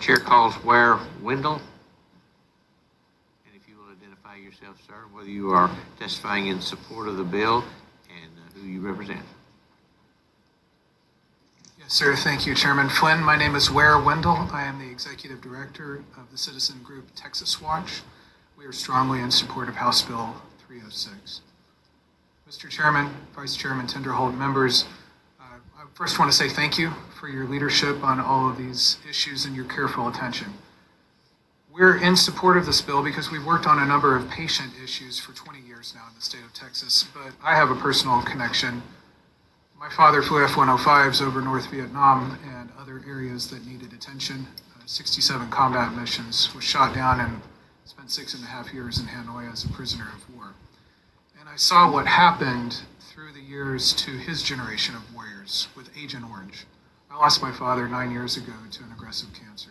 chair calls Ware Wendell. And if you will identify yourself, sir, whether you are testifying in support of the bill and who you represent. Yes, sir. Thank you, Chairman Flynn. My name is Ware Wendell. I am the executive director of the citizen group Texas Watch. We are strongly in support of House Bill 306. Mr. Chairman, Vice Chairman Tinderholt, members, I first want to say thank you for your leadership on all of these issues and your careful attention. We're in support of this bill because we've worked on a number of patient issues for 20 years now in the state of Texas, but I have a personal connection. My father flew F-105s over North Vietnam and other areas that needed attention. 67 combat missions, was shot down and spent 6.5 years in Hanoi as a prisoner of war. And I saw what happened through the years to his generation of warriors with Agent Orange. I lost my father 9 years ago to an aggressive cancer.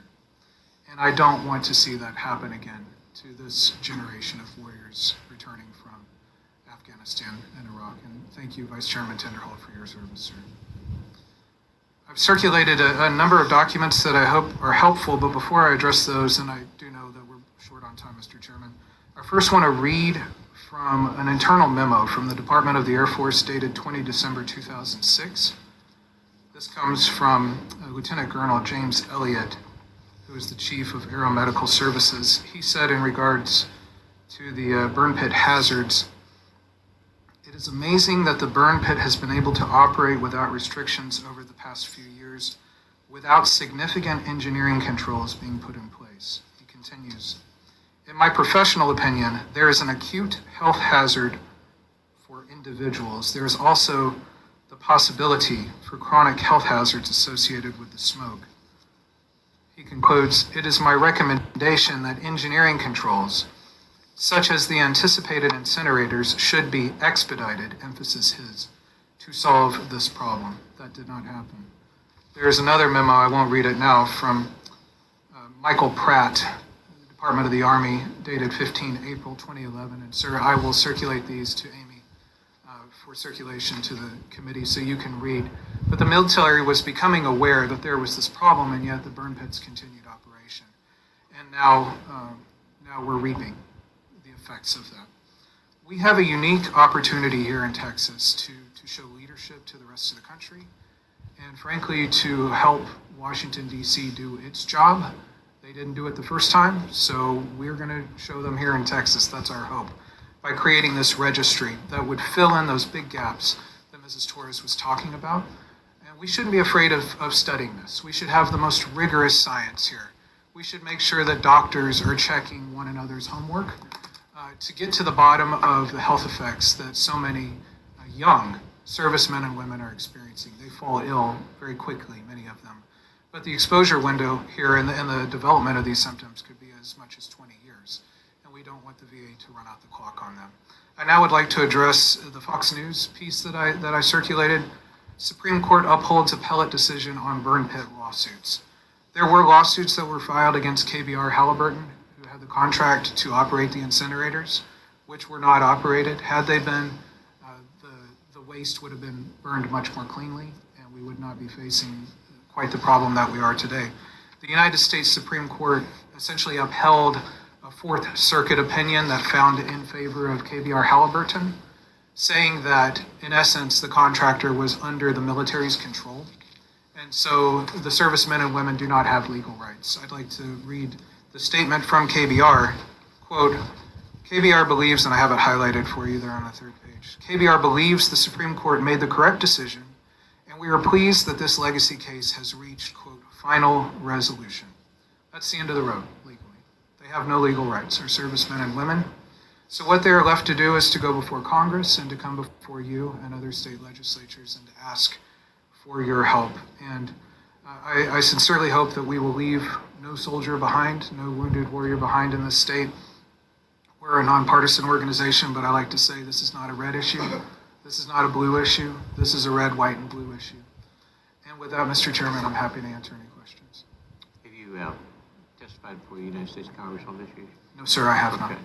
And I don't want to see that happen again to this generation of warriors returning from Afghanistan and Iraq. And thank you, Vice Chairman Tinderholt, for your service, sir. I've circulated a number of documents that I hope are helpful, but before I address those, and I do know that we're short on time, Mr. Chairman, I first want to read from an internal memo from the Department of the Air Force dated 20 December 2006. This comes from Lieutenant Colonel James Elliott, who is the Chief of Aeromedical Services. He said in regards to the burn pit hazards, "It is amazing that the burn pit has been able to operate without restrictions over the past few years, without significant engineering controls being put in place." He continues, "In my professional opinion, there is an acute health hazard for individuals. There is also the possibility for chronic health hazards associated with the smoke." He concludes, "It is my recommendation that engineering controls, such as the anticipated incinerators, should be expedited," emphasis his, "to solve this problem." That did not happen. There is another memo, I won't read it now, from Michael Pratt, Department of the Army, dated 15 April 2011. And sir, I will circulate these to Amy for circulation to the committee so you can read. But the military was becoming aware that there was this problem, and yet the burn pits continued operation. And now we're reaping the effects of that. We have a unique opportunity here in Texas to show leadership to the rest of the country, and frankly, to help Washington, D.C. do its job. They didn't do it the first time, so we're going to show them here in Texas. That's our hope, by creating this registry that would fill in those big gaps that Mrs. Torres was talking about. And we shouldn't be afraid of studying this. We should have the most rigorous science here. We should make sure that doctors are checking one another's homework to get to the bottom of the health effects that so many young servicemen and women are experiencing. They fall ill very quickly, many of them. But the exposure window here and the development of these symptoms could be as much as 20 years. And we don't want the VA to run out the clock on them. I now would like to address the Fox News piece that I circulated. Supreme Court upholds appellate decision on burn pit lawsuits. There were lawsuits that were filed against KBR Halliburton, who had the contract to operate the incinerators, which were not operated. Had they been, the waste would have been burned much more cleanly, and we would not be facing quite the problem that we are today. The United States Supreme Court essentially upheld a Fourth Circuit opinion that found in favor of KBR Halliburton, saying that, in essence, the contractor was under the military's control. And so the servicemen and women do not have legal rights. I'd like to read the statement from KBR. Quote, "KBR believes," and I have it highlighted for you there on the third page, "KBR believes the Supreme Court made the correct decision, and we are pleased that this legacy case has reached, quote, final resolution." That's the end of the road legally. They have no legal rights, our servicemen and women. So what they are left to do is to go before Congress and to come before you and other state legislatures and to ask for your help. And I sincerely hope that we will leave no soldier behind, no wounded warrior behind in this state. We're a nonpartisan organization, but I like to say this is not a red issue. This is not a blue issue. This is a red, white, and blue issue. And with that, Mr. Chairman, I'm happy to answer any questions. Have you testified before the United States Congress on this issue? No, sir, I have not. Okay.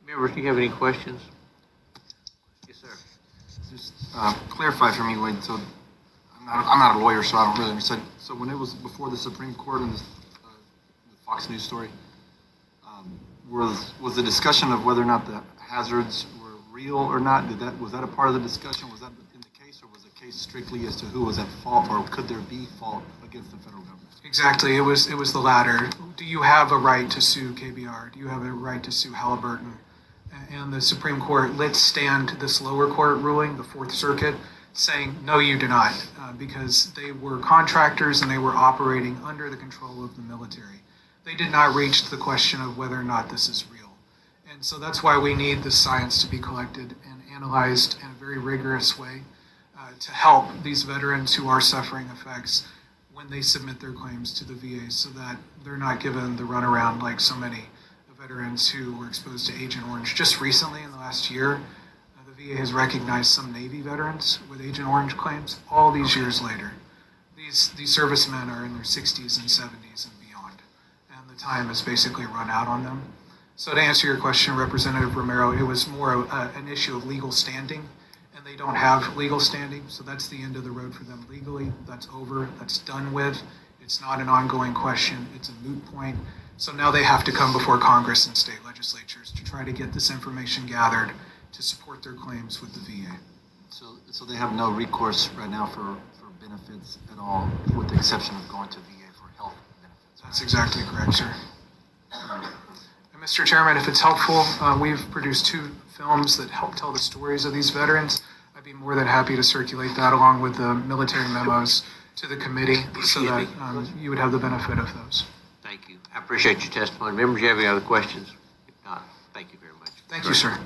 Members, do you have any questions? Yes, sir. Just clarify for me, Wade. So I'm not a lawyer, so I don't really understand. So when it was before the Supreme Court and Fox News story. Was the discussion of whether or not the hazards were real or not, was that a part of the discussion? Was that in the case, or was the case strictly as to who was at fault, or could there be fault against the federal government? Exactly. It was the latter. Do you have a right to sue KBR? Do you have a right to sue Halliburton? And the Supreme Court let stand this lower court ruling, the Fourth Circuit, saying, no, you do not, because they were contractors and they were operating under the control of the military. They did not reach the question of whether or not this is real. And so that's why we need the science to be collected and analyzed in a very rigorous way to help these veterans who are suffering effects when they submit their claims to the VA, so that they're not given the runaround like so many veterans who were exposed to Agent Orange. Just recently, in the last year, the VA has recognized some Navy veterans with Agent Orange claims all these years later. These servicemen are in their 60s and 70s and beyond, and the time has basically run out on them. So to answer your question, Representative Romero, it was more an issue of legal standing, and they don't have legal standing, so that's the end of the road for them legally. That's over, that's done with. It's not an ongoing question, it's a moot point. So now they have to come before Congress and state legislatures to try to get this information gathered to support their claims with the VA. So they have no recourse right now for benefits at all, with the exception of going to VA for health benefits. That's exactly correct, sir. And Mr. Chairman, if it's helpful, we've produced 2 films that help tell the stories of these veterans. I'd be more than happy to circulate that along with the military memos to the committee so that you would have the benefit of those. Thank you. I appreciate your testimony. Members, you have any other questions? If not, thank you very much. Thank you, sir.